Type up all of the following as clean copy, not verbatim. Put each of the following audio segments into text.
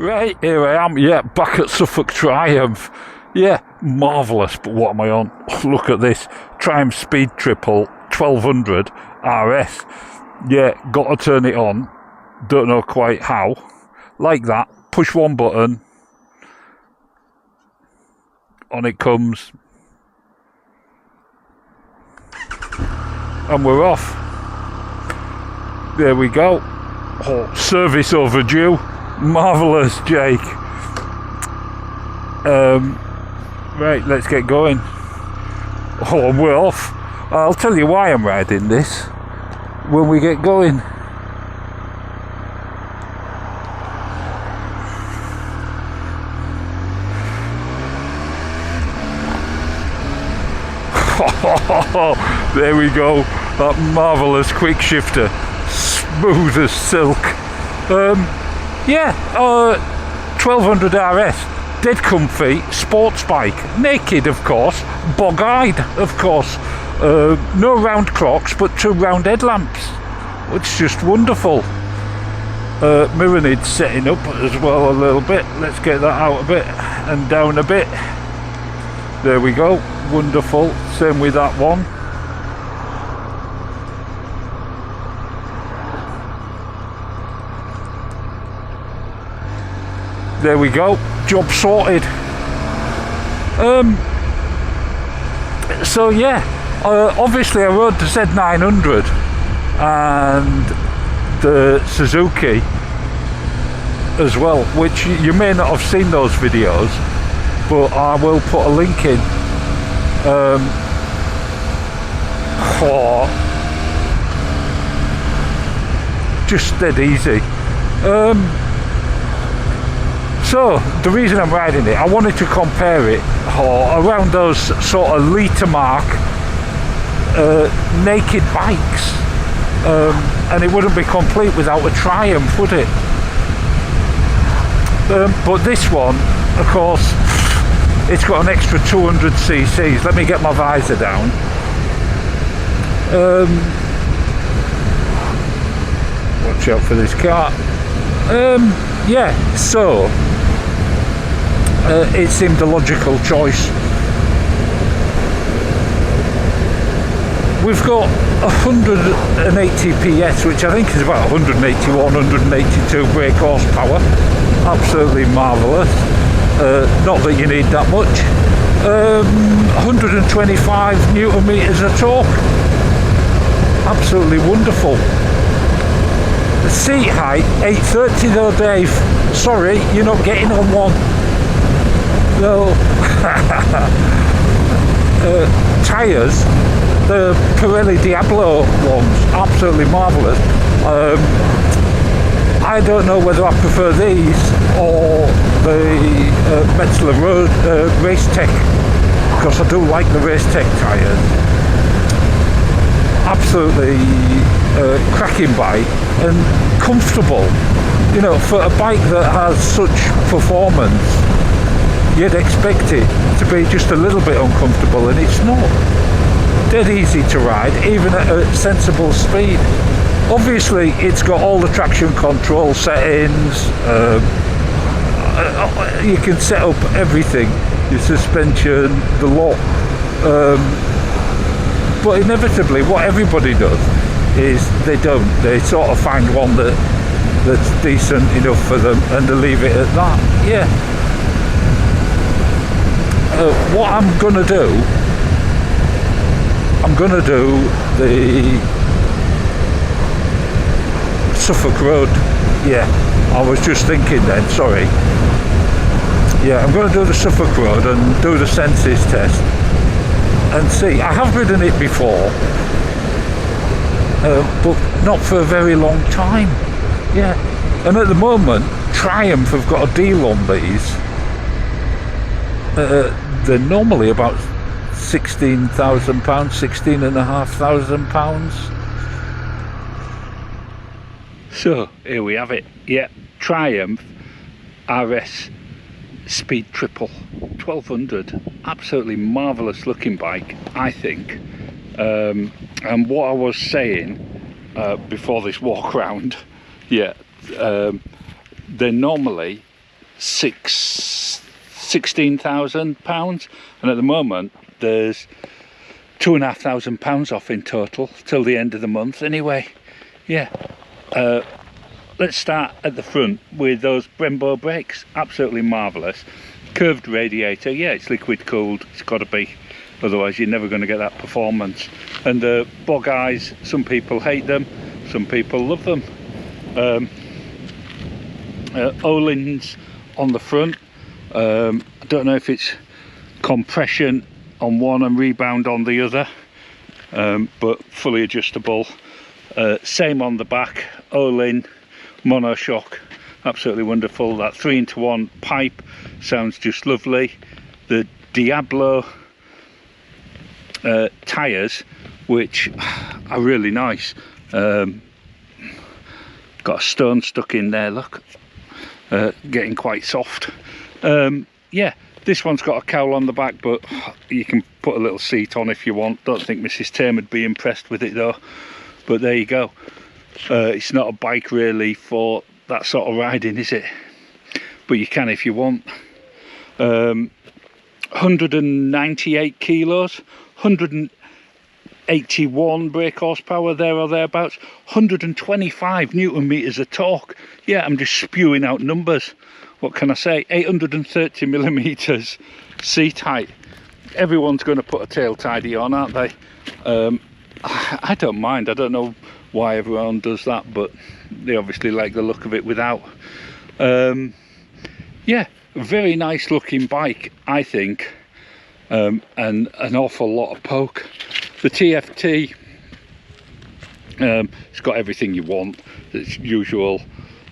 Right, here I am, yeah, back at Suffolk Triumph. Yeah, marvellous, but what am I on? Look at this, Triumph Speed Triple 1200 RS. Yeah, got to turn it on, don't know quite how. Like that, push one button, on it comes, and we're off. There we go. Oh, service overdue. Marvellous, Jake. Right, let's get going. Oh, we're off. I'll tell you why I'm riding this when we get going. There we go. That marvellous quick shifter. Smooth as silk. Yeah, 1200 RS, dead comfy, sports bike, naked of course, bog-eyed of course, no round clocks but 2 round headlamps, which is just wonderful. Mirror needs setting up as well a little bit, let's get that out a bit and down a bit. There we go, wonderful, same with that one. There we go, job sorted. So yeah, obviously I rode the Z900 and the Suzuki as well, which you may not have seen those videos, but I will put a link in. Just dead easy. So, the reason I'm riding it, I wanted to compare it around those sort of litre mark naked bikes, and it wouldn't be complete without a Triumph, would it? But this one, of course, it's got an extra 200 cc's. Let me get my visor down. Watch out for this car. Yeah, so it seemed a logical choice. We've got 180 PS, which I think is about 181, 182 brake horsepower. Absolutely marvellous. Not that you need that much. 125 newton meters of torque. Absolutely wonderful. The seat height, 830 though, Dave. Sorry, you're not getting on one. No. Tyres, the Pirelli Diablo ones, absolutely marvellous. I don't know whether I prefer these or the Metzeler Road Race Tech, because I do like the Race Tech tyres. Absolutely cracking bike and comfortable. You know, for a bike that has such performance, you'd expect it to be just a little bit uncomfortable, and it's not. Dead easy to ride, even at a sensible speed. Obviously, it's got all the traction control settings. You can set up everything, your suspension, the lot. But inevitably, what everybody does is they sort of find one that's decent enough for them, and they leave it at that. Yeah. What I'm gonna do the Suffolk Road. Yeah, I was just thinking then, sorry. Yeah, I'm going to do the Suffolk Road and do the senses test and see. I have ridden it before, but not for a very long time. Yeah, and at the moment Triumph have got a deal on these. They're normally about £16,000, £16,500. So here we have it. Yeah, Triumph RS Speed Triple 1200. Absolutely marvellous looking bike, I think. And what I was saying before this walk round, yeah, they're normally £16,000, and at the moment there's £2,500 off in total till the end of the month anyway. Yeah, let's start at the front with those Brembo brakes. Absolutely marvellous. Curved radiator, yeah, it's liquid cooled, it's got to be, otherwise you're never going to get that performance. And the bog eyes, some people hate them, some people love them. O-lings on the front. I don't know if it's compression on one and rebound on the other, but fully adjustable. Same on the back, O-ling, monoshock, absolutely wonderful. That 3-into-1 pipe sounds just lovely. The Diablo tyres, which are really nice. Got a stone stuck in there, look. Getting quite soft. Yeah, this one's got a cowl on the back, but you can put a little seat on if you want. Don't think Mrs. Tame would be impressed with it though, but there you go. It's not a bike really for that sort of riding, is it? But you can if you want. 198 kilos, 181 brake horsepower, there or thereabouts, 125 newton meters of torque. Yeah, I'm just spewing out numbers. What can I say? 830 millimeters seat height. Everyone's going to put a tail tidy on, aren't they? I don't mind. I don't know why everyone does that, but they obviously like the look of it without. Yeah, very nice looking bike, I think, and an awful lot of poke. The TFT, it's got everything you want. It's usual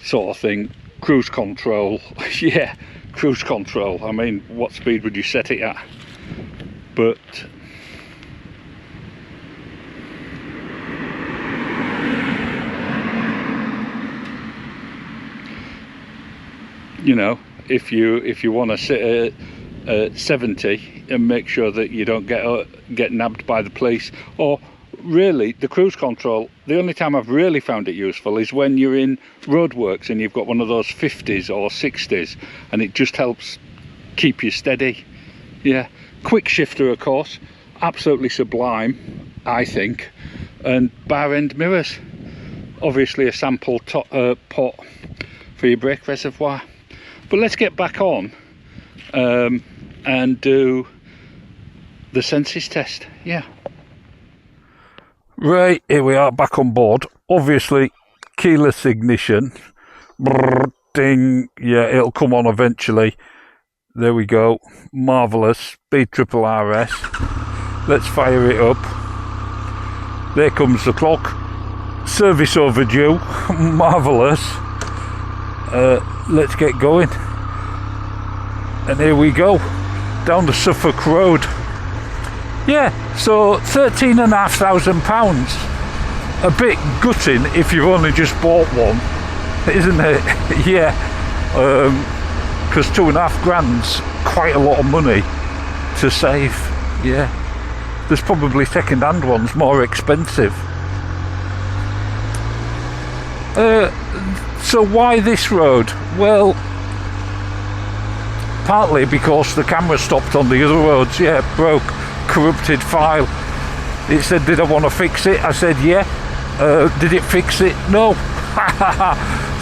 sort of thing. Cruise control, yeah, cruise control. I mean, what speed would you set it at? But you know, if you want to sit at 70 and make sure that you don't get nabbed by the police, or really the cruise control, the only time I've really found it useful is when you're in roadworks and you've got one of those 50s or 60s and it just helps keep you steady. Yeah, quick shifter of course, absolutely sublime I think, and bar end mirrors, obviously a sample pot for your brake reservoir. But let's get back on and do the senses test. Yeah. Right, here we are back on board. Obviously, keyless ignition. Brrr, ding. Yeah, it'll come on eventually. There we go. Marvellous. B-triple-RS. Let's fire it up. There comes the clock. Service overdue. Marvellous. Let's get going. And here we go. Down the Suffolk Road. Yeah, so £13,500. A bit gutting if you've only just bought one, isn't it? Yeah, because £2,500's quite a lot of money to save. Yeah, there's probably second-hand ones more expensive. So why this road? Well, partly because the camera stopped on the other roads. Yeah, broke. Corrupted file. It said, did I want to fix it? I said yeah. Did it fix it? No.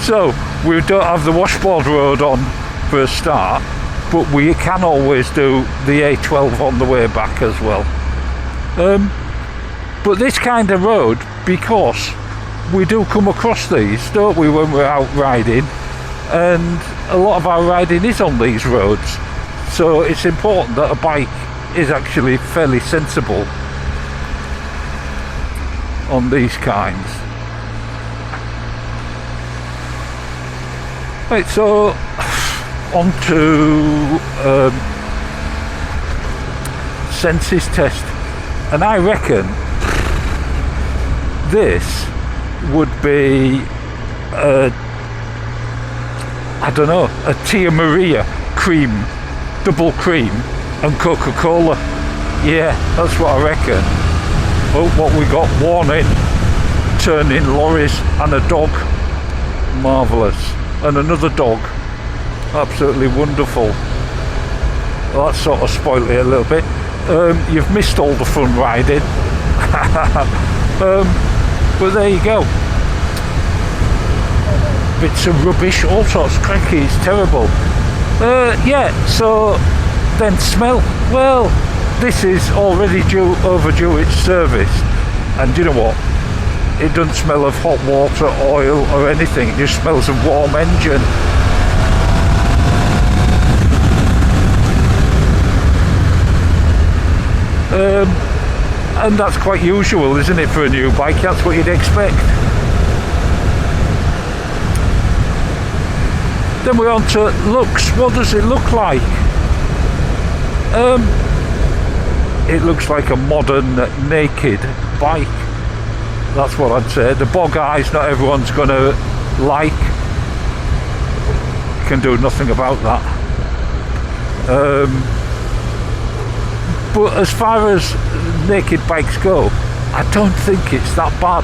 So we don't have the washboard road on for a start, but we can always do the A12 on the way back as well. But this kind of road, because we do come across these, don't we, when we're out riding, and a lot of our riding is on these roads, so it's important that a bike is actually fairly sensible on these kinds. Right, so on to senses test, and I reckon this would be I don't know, a Tia Maria cream, double cream and Coca-Cola. Yeah, that's what I reckon. Oh, what we got? Warning, turning lorries and a dog. Marvellous. And another dog. absolutely wonderful. Well, that sort of spoiled it a little bit. You've missed all the fun riding. But there you go. Bits of rubbish, all sorts of cranky, it's terrible. Yeah, so then smell. Well, this is already overdue its service. And you know what? It doesn't smell of hot water, oil or anything. It just smells of warm engine. And that's quite usual, isn't it, for a new bike? That's what you'd expect. Then we're on to looks. What does it look like? It looks like a modern naked bike. That's what I'd say. The bog eyes not everyone's going to like. You can do nothing about that. But as far as naked bikes go, I don't think it's that bad.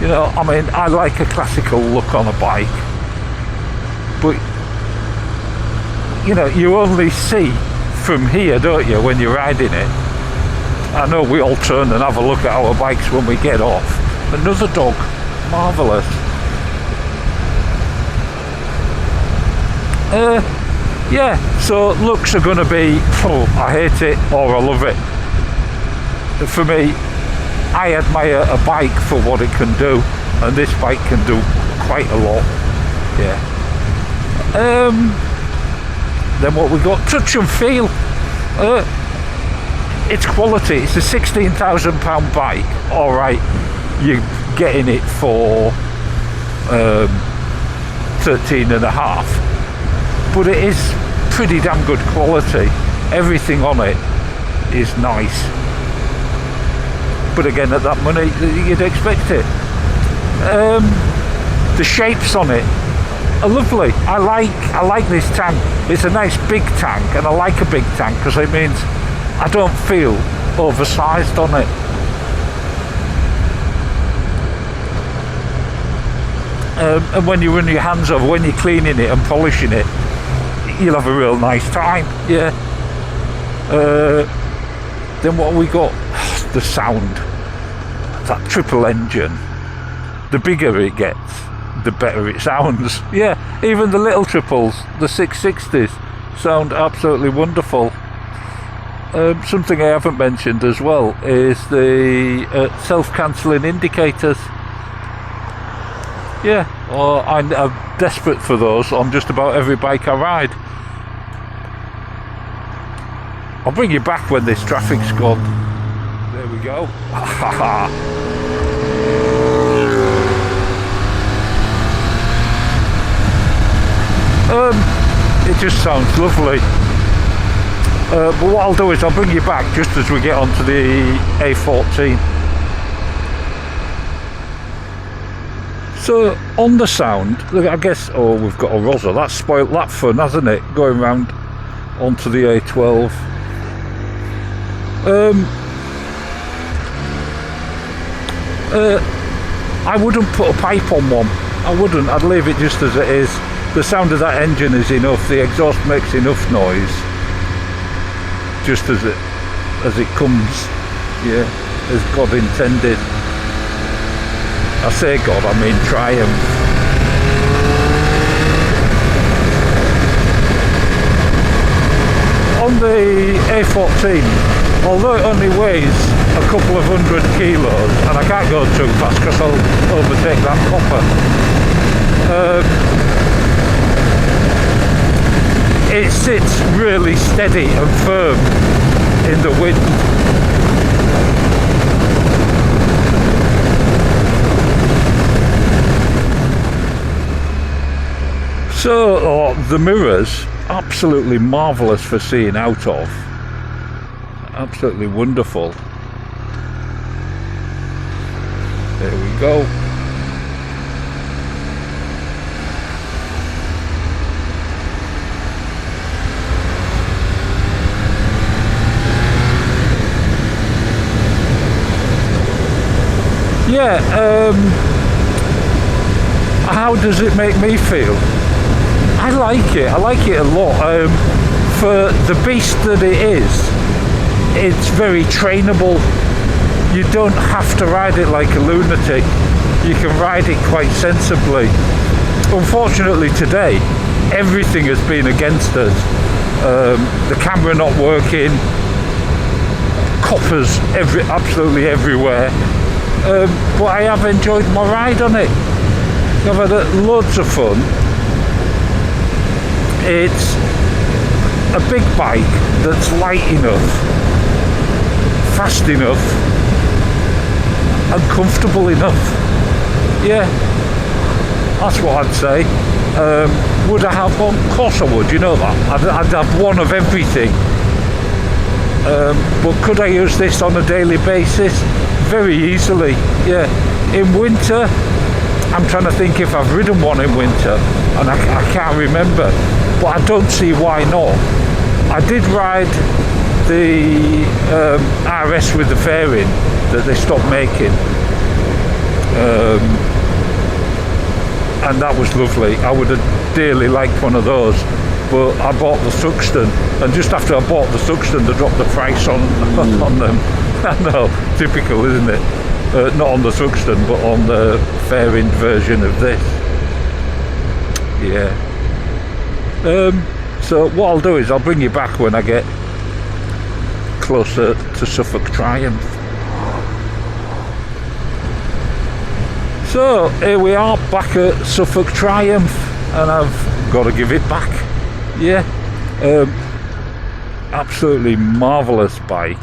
You know, I mean, I like a classical look on a bike. But, you know, you only see from here, don't you, when you're riding it. I know we all turn and have a look at our bikes when we get off. Another dog, marvellous. Yeah, so looks are going to be, I hate it or I love it. For me, I admire a bike for what it can do, and this bike can do quite a lot. Yeah. Then what we got? Touch and feel. It's quality. It's a £16,000 bike. All right, you're getting it for 13 and a half, but it is pretty damn good quality. Everything on it is nice. But again, at that money, you'd expect it. The shapes on it are lovely. I like this tank. It's a nice big tank, and I like a big tank because it means I don't feel oversized on it. And when you run your hands over, when you're cleaning it and polishing it, you'll have a real nice time. Yeah. Then what we got? The sound. That triple engine. The bigger it gets, the better it sounds. Yeah, even the little triples, the 660s, sound absolutely wonderful. Something I haven't mentioned as well is the self-cancelling indicators. Yeah, well, I'm desperate for those on just about every bike I ride. I'll bring you back when this traffic's gone. There we go. It just sounds lovely. But what I'll do is I'll bring you back just as we get onto the A14. So on the sound, look, I guess, oh, we've got a Rosa. That's spoilt that fun, hasn't it? Going round onto the A12. I wouldn't put a pipe on one. I wouldn't. I'd leave it just as it is. The sound of that engine is enough. The exhaust makes enough noise, just as it comes. Yeah, as God intended. I say God, I mean Triumph. On the A14, although it only weighs a couple of 100 kilos, and I can't go too fast because I'll overtake that copper, it sits really steady and firm in the wind. So, the mirrors, absolutely marvellous for seeing out of. Absolutely wonderful. There we go. Yeah, how does it make me feel? I I like it a lot. For the beast that it is, it's very trainable. You don't have to ride it like a lunatic. You can ride it quite sensibly. Unfortunately today, everything has been against us. The camera not working, coppers absolutely everywhere. But I have enjoyed my ride on it. I've had loads of fun. It's a big bike that's light enough, fast enough, and comfortable enough. Yeah, that's what I'd say. Would I have one? Of course I would, you know that. I'd have one of everything. But could I use this on a daily basis? Very easily, yeah. In winter, I'm trying to think if I've ridden one in winter, and I can't remember, but I don't see why not. I did ride the RS with the fairing that they stopped making, and that was lovely. I would have dearly liked one of those, but I bought the Suxton, and just after I bought the Suxton, they dropped the price on them. I know, typical, isn't it? Not on the Suxton, but on the fairing version of this. Yeah. So what I'll do is I'll bring you back when I get closer to Suffolk Triumph. So here we are back at Suffolk Triumph, and I've got to give it back. Yeah. Absolutely marvellous bike.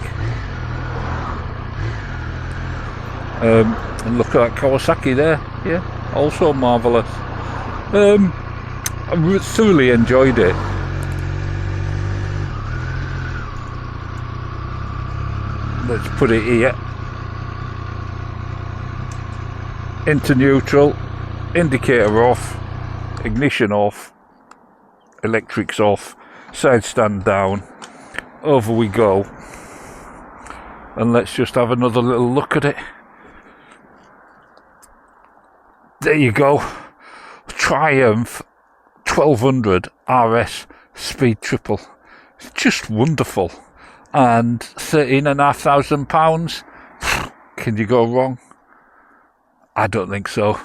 And look at that Kawasaki there, yeah, also marvellous. I thoroughly enjoyed it. Let's put it here. Into neutral, indicator off, ignition off, electrics off, side stand down, over we go. And let's just have another little look at it. There you go, Triumph 1200 RS Speed Triple. It's just wonderful. And £13,500, can you go wrong? I don't think so.